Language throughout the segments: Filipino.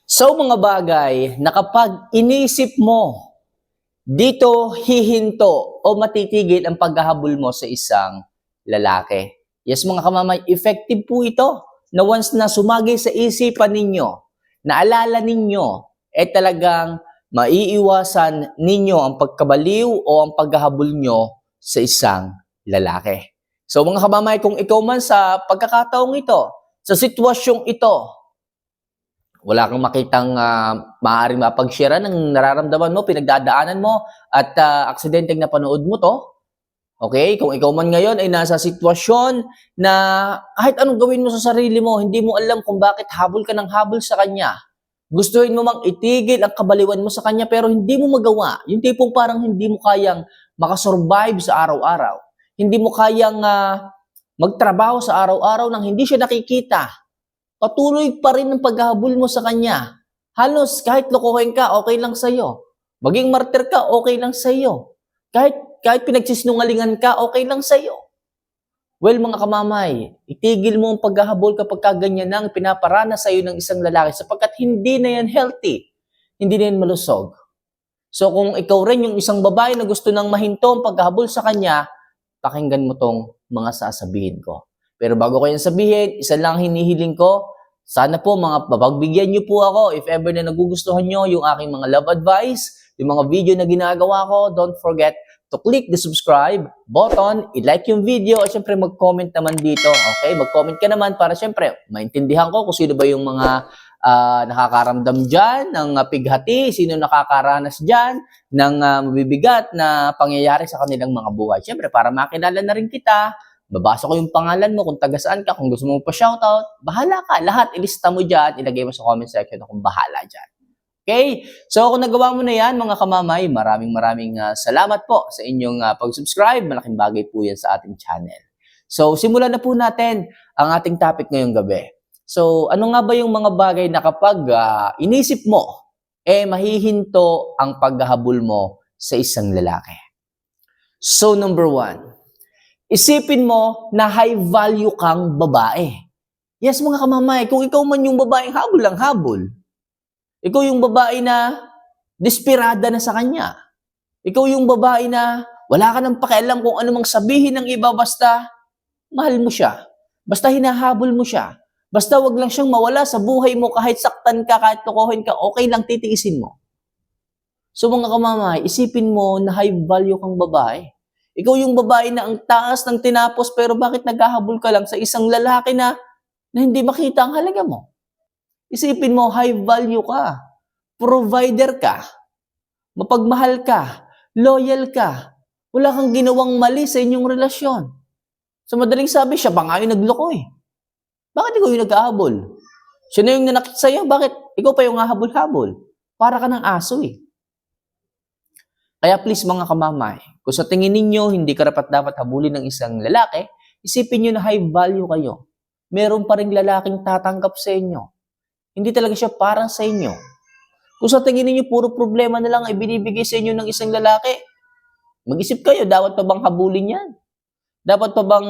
So mga bagay na kapag inisip mo, dito hihinto o matitigil ang paghahabol mo sa isang lalaki. Yes mga kamamay, effective po ito na once na sumagi sa isipan ninyo, naalala ninyo, talagang maiiwasan ninyo ang pagkabaliw o ang paghahabol nyo sa isang lalaki. So mga kamamay, kung ikaw man sa pagkakataong ito, sa sitwasyong ito, wala kang makitang maaaring mapag-share ng nararamdaman mo, pinagdadaanan mo, at aksidenteng napanood mo to. Okay? Kung ikaw man ngayon ay nasa sitwasyon na kahit anong gawin mo sa sarili mo, hindi mo alam kung bakit habol ka ng habol sa kanya. Gustuhin mo mang itigil ang kabaliwan mo sa kanya pero hindi mo magawa. Yung tipong parang hindi mo kayang makasurvive sa araw-araw. Hindi mo kayang magtrabaho sa araw-araw nang hindi siya nakikita. Patuloy pa rin ang paghahabol mo sa kanya. Halos kahit lokohin ka, okay lang sa'yo. Maging martir ka, okay lang sa'yo. Kahit pinagsisinungalingan ka, okay lang sa'yo. Well, mga kamamay, itigil mo ang paghahabol kapag ganyan nang pinaparana sa'yo ng isang lalaki sapagkat hindi na yan healthy. Hindi na yan malusog. So kung ikaw rin yung isang babae na gusto nang mahinto ang paghahabol sa kanya, pakinggan mo tong mga sasabihin ko. Pero bago ko yan sabihin, isa lang hinihiling ko, sana po mga pagbigyan niyo po ako if ever na nagugustuhan niyo yung aking mga love advice, yung mga video na ginagawa ko, don't forget to click the subscribe button, i-like yung video, at syempre mag-comment naman dito. Okay? Mag-comment ka naman para syempre maintindihan ko kung sino ba yung mga nakakaramdam dyan ng pighati, sino nakakaranas dyan ng mabibigat na pangyayari sa kanilang mga buhay. Syempre, para makilala na rin kita, babasa ko yung pangalan mo, kung taga saan ka, kung gusto mo pa shoutout, bahala ka. Lahat ilista mo dyan, ilagay mo sa comment section kung bahala dyan. Okay? So kung nagawa mo na yan, mga kamamay, maraming salamat po sa inyong pag-subscribe. Malaking bagay po yan sa ating channel. So simulan na po natin ang ating topic ngayong gabi. So ano nga ba yung mga bagay na kapag inisip mo, mahihinto ang paghahabol mo sa isang lalaki? So number 1, isipin mo na high value kang babae. Yes mga kamamay, kung ikaw man yung babaeng habol lang habol, ikaw yung babae na desperada na sa kanya, ikaw yung babae na wala ka nang pakialam kung ano mang sabihin ng iba, basta mahal mo siya, basta hinahabol mo siya, basta wag lang siyang mawala sa buhay mo, kahit saktan ka, kahit tukuhin ka, okay lang, titiisin mo. So mga kamamay, isipin mo na high value kang babae. Ikaw yung babae na ang taas ng tinapos pero bakit naghahabol ka lang sa isang lalaki na hindi makita ang halaga mo? Isipin mo, high value ka, provider ka, mapagmahal ka, loyal ka, wala kang ginawang mali sa inyong relasyon. Sa madaling sabi, siya pa nga yung nagloko eh. Bakit ikaw yung naghahabol? Siya na yung nanakit sa'yo, bakit ikaw pa yung hahabol-habol? Para ka ng aso eh. Kaya please mga kamamay, kung sa tingin ninyo hindi karapat-dapat habulin ng isang lalaki, isipin nyo na high value kayo. Meron pa ring lalaking tatanggap sa inyo. Hindi talaga siya para sa inyo. Kung sa tingin ninyo puro problema na lang ay binibigay sa inyo ng isang lalaki, mag-isip kayo, dapat pa bang habulin yan? Dapat pa bang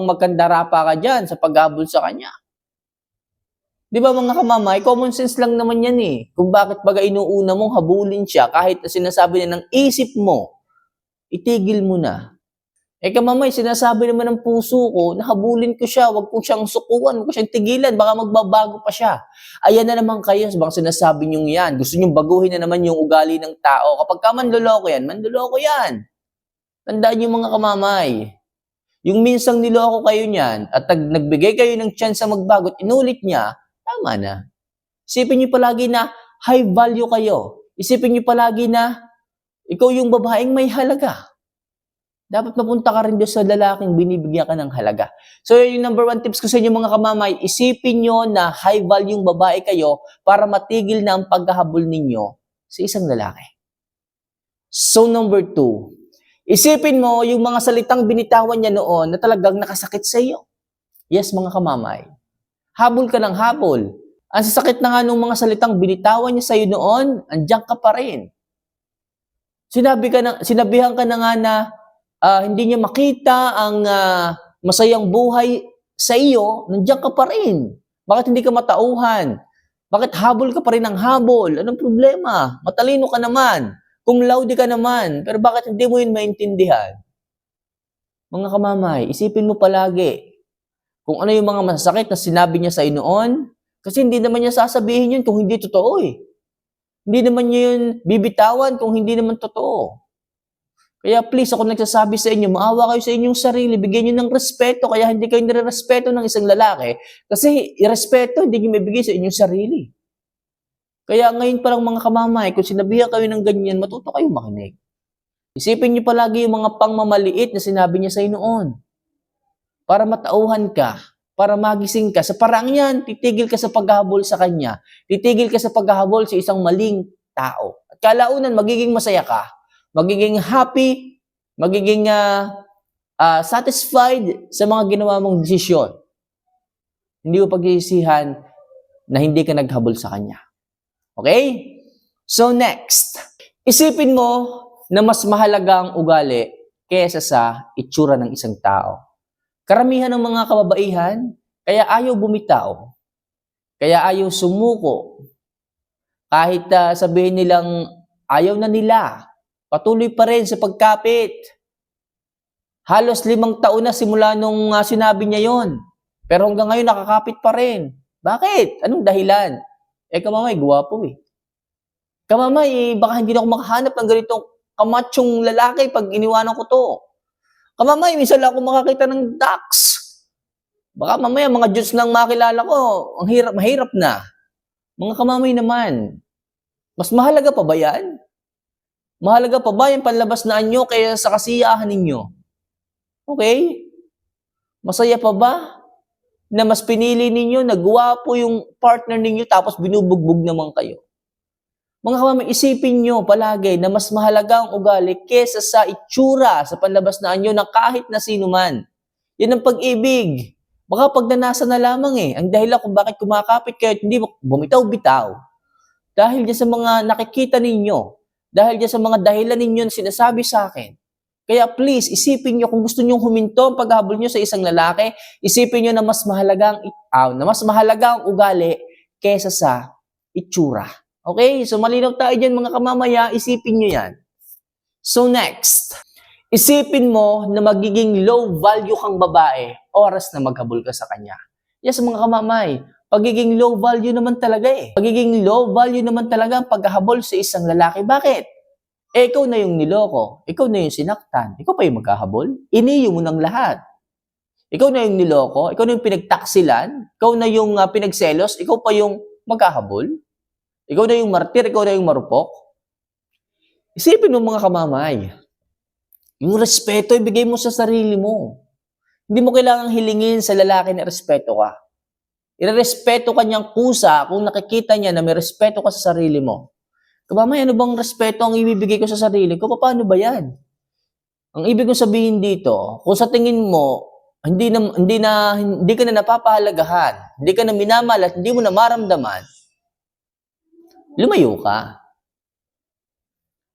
magkandara pa ka dyan sa paghabol sa kanya? Di ba mga kamamay, common sense lang naman yan eh. Kung bakit baga inuuna mong habulin siya kahit na sinasabi niya ng isip mo, itigil mo na. Kamamay, sinasabi naman ng puso ko na habulin ko siya, wag ko siyang sukuan, wag ko siyang tigilan, baka magbabago pa siya. Ayan na naman kayo, baka sinasabi niyong yan. Gusto niyong baguhin na naman yung ugali ng tao. Kapag ka manloloko yan. Tandaan niyo mga kamamay. Yung minsang niloko kayo niyan at nagbigay kayo ng chance na magbago at inulit niya, tama na. Isipin niyo palagi na high value kayo. Isipin niyo palagi na ikaw yung babaeng may halaga. Dapat mapunta ka rin doon sa lalaking binibigyan ka ng halaga. So yung number 1 tips ko sa inyo mga kamamay, isipin niyo na high value yung babae kayo para matigil na ang paghahabol ninyo sa isang lalaki. So number 2, isipin mo yung mga salitang binitawan niya noon na talagang nakasakit sa iyo. Yes mga kamamay. Habol ka ng habol. Ang sasakit na nga nung mga salitang binitawan niya sa iyo noon, andiyan ka pa rin. Sinabihan ka na nga na hindi niya makita ang masayang buhay sa iyo, nandiyan ka pa rin. Bakit hindi ka matauhan? Bakit habol ka pa rin ng habol? Anong problema? Matalino ka naman. Cum laude ka naman. Pero bakit hindi mo yun maintindihan? Mga kamamay, isipin mo palagi kung ano yung mga masasakit na sinabi niya sa noon. Kasi hindi naman niya sasabihin yun kung hindi totoo eh. Hindi naman niya yun bibitawan kung hindi naman totoo. Kaya please, ako nagsasabi sa inyo, maawa kayo sa inyong sarili, bigyan niyo ng respeto, kaya hindi kayo nire-respeto ng isang lalaki, kasi irespeto, hindi niyo mabigay sa inyong sarili. Kaya ngayon pa lang mga kamamay, kung sinabihan kayo ng ganyan, matuto kayo makinig. Isipin niyo palagi yung mga pangmamaliit na sinabi niya sa noon. Para matauhan ka, para magising ka. Sa parang yan, titigil ka sa paghahabol sa kanya. Titigil ka sa paghahabol sa isang maling tao. At kalaunan, magiging masaya ka. Magiging happy, magiging satisfied sa mga ginawa mong desisyon. Hindi mo pagsisihan na hindi ka naghabol sa kanya. Okay? So next, isipin mo na mas mahalaga ang ugali kaysa sa itsura ng isang tao. Karamihan ng mga kababaihan, kaya ayaw bumitaw. Kaya ayaw sumuko. Kahit sabihin nilang ayaw na nila, patuloy pa rin sa pagkapit. Halos 5 taon na simula nung sinabi niya yon. Pero hanggang ngayon nakakapit pa rin. Bakit? Anong dahilan? Kamamay, gwapo eh. Kamamay, baka hindi na ako makahanap ng ganitong kamatsyong lalaki pag iniwanan ko to. Kamamay, minsan lang ako makakita ng ducks. Baka mamaya mga Diyos lang makilala ko. Ang mahirap na. Mga kamamay naman, mas mahalaga pa ba yan? Mahalaga pa ba yung panlabas na anyo kaya sa kasiyahan ninyo? Okay? Masaya pa ba na mas pinili ninyo na gwapo yung partner ninyo tapos binubugbog naman kayo? Mga kamamay, isipin nyo palagi na mas mahalaga ang ugali kesa sa itsura sa panlabas na anyo na kahit na sino man. Yan ang pag-ibig. Baka pagnanasa na lamang eh. Ang dahilan kung bakit kumakapit kayo at hindi bumitaw-bitaw. Dahil dyan sa mga nakikita ninyo, dahil dyan sa mga dahilan ninyo na sinasabi sa akin. Kaya please, isipin nyo kung gusto nyo huminto ang paghabol nyo sa isang lalaki, isipin nyo na mas mahalaga ang ugali kesa sa itsura. Okay? So malinaw tayo dyan mga kamamaya, isipin nyo yan. So next, isipin mo na magiging low value kang babae oras na maghabol ka sa kanya. Yes mga kamamay, pagiging low value naman talaga eh. Pagiging low value naman talaga ang paghahabol sa isang lalaki. Bakit? Ikaw na yung niloko. Ikaw na yung sinaktan. Ikaw pa yung maghahabol. Iniyo mo ng lahat. Ikaw na yung niloko. Ikaw na yung pinagtaksilan. Ikaw na yung pinagselos. Ikaw pa yung maghahabol. Ikaw na yung martir. Ikaw na yung marupok. Isipin mo mga kamamay. Yung respeto, ibigay mo sa sarili mo. Hindi mo kailangang hilingin sa lalaki na respeto ka. Irerespeto ka niyang kusa kung nakikita niya na may respeto ka sa sarili mo. Kabamay, ano bang respeto ang ibibigay ko sa sarili ko? Paano ba yan? Ang ibig kong sabihin dito, kung sa tingin mo, hindi ka na napapahalagahan, hindi ka na minamahal at hindi mo na maramdaman, lumayo ka.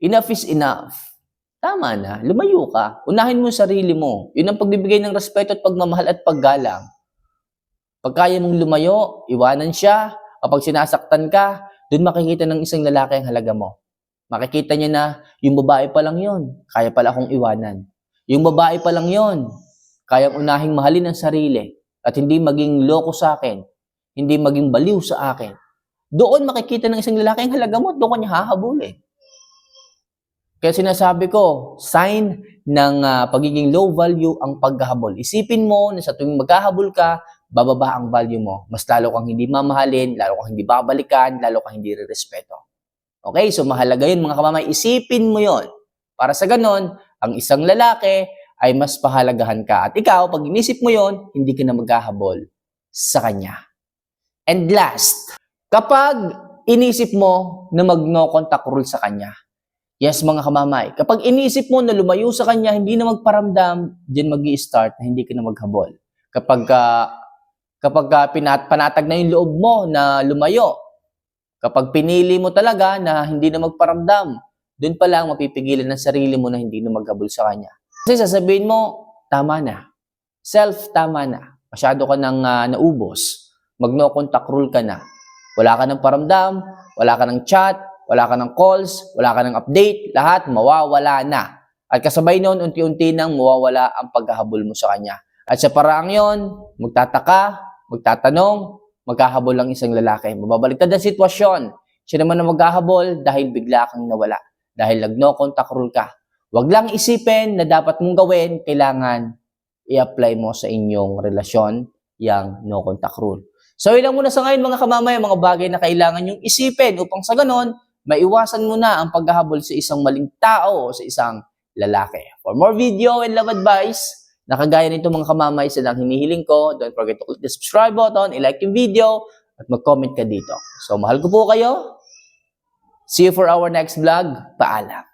Enough is enough. Tama na, lumayo ka. Unahin mo yung sarili mo. Yun ang pagbibigay ng respeto at pagmamahal at paggalang. Pag kaya mong lumayo, iwanan siya. Kapag sinasaktan ka, doon makikita ng isang lalaki ang halaga mo. Makikita niya na, yung babae pa lang yon, kaya pala akong iwanan. Yung babae pa lang yon, kayang unahing mahalin ang sarili at hindi maging loko sa akin, hindi maging baliw sa akin. Doon makikita ng isang lalaki ang halaga mo at doon kanya hahabulin. Kaya sinasabi ko, sign ng pagiging low value ang paghahabol. Isipin mo na sa tuwing maghahabol ka, bababa ang value mo. Mas lalo kang hindi mamahalin, lalo kang hindi babalikan, lalo kang hindi re-respeto. Okay, so mahalaga yun mga kamamay. Isipin mo yon. Para sa ganon, ang isang lalaki ay mas pahalagahan ka. At ikaw, pag inisip mo yon, hindi ka na maghahabol sa kanya. And last, kapag inisip mo na mag-no contact rule sa kanya, yes, mga kamamay. Kapag inisip mo na lumayo sa kanya, hindi na magparamdam, diyan mag-i-start na hindi ka na maghabol. Kapag panatag na yung loob mo na lumayo, kapag pinili mo talaga na hindi na magparamdam, doon pa lang mapipigilan ng sarili mo na hindi na maghabol sa kanya. Kasi sasabihin mo, tama na. Tama na. Masyado ka nang naubos. mag-no contact rule ka na. Wala ka ng paramdam, wala ka ng chat, wala ka ng calls, wala ka ng update, lahat mawawala na. At kasabay noon, unti-unti nang mawawala ang paghahabol mo sa kanya. At sa paraang yon, magtataka, magtatanong, maghahabol ang isang lalaki. Mababaliktad ang sitwasyon. Siya naman ang maghahabol dahil bigla kang nawala. Dahil nag-no contact rule ka. Huwag lang isipin na dapat mong gawin, kailangan i-apply mo sa inyong relasyon yung no contact rule. So ilang muna sa ngayon mga kamamay, mga bagay na kailangan yung isipin upang sa ganon, maiwasan mo na ang paghahabol sa isang maling tao o sa isang lalaki. For more video and love advice, nakagaya nito mga kamamay, silang hinihiling ko, don't forget to click the subscribe button, i-like yung video, at mag-comment ka dito. So mahal ko po kayo. See you for our next vlog. Paalam.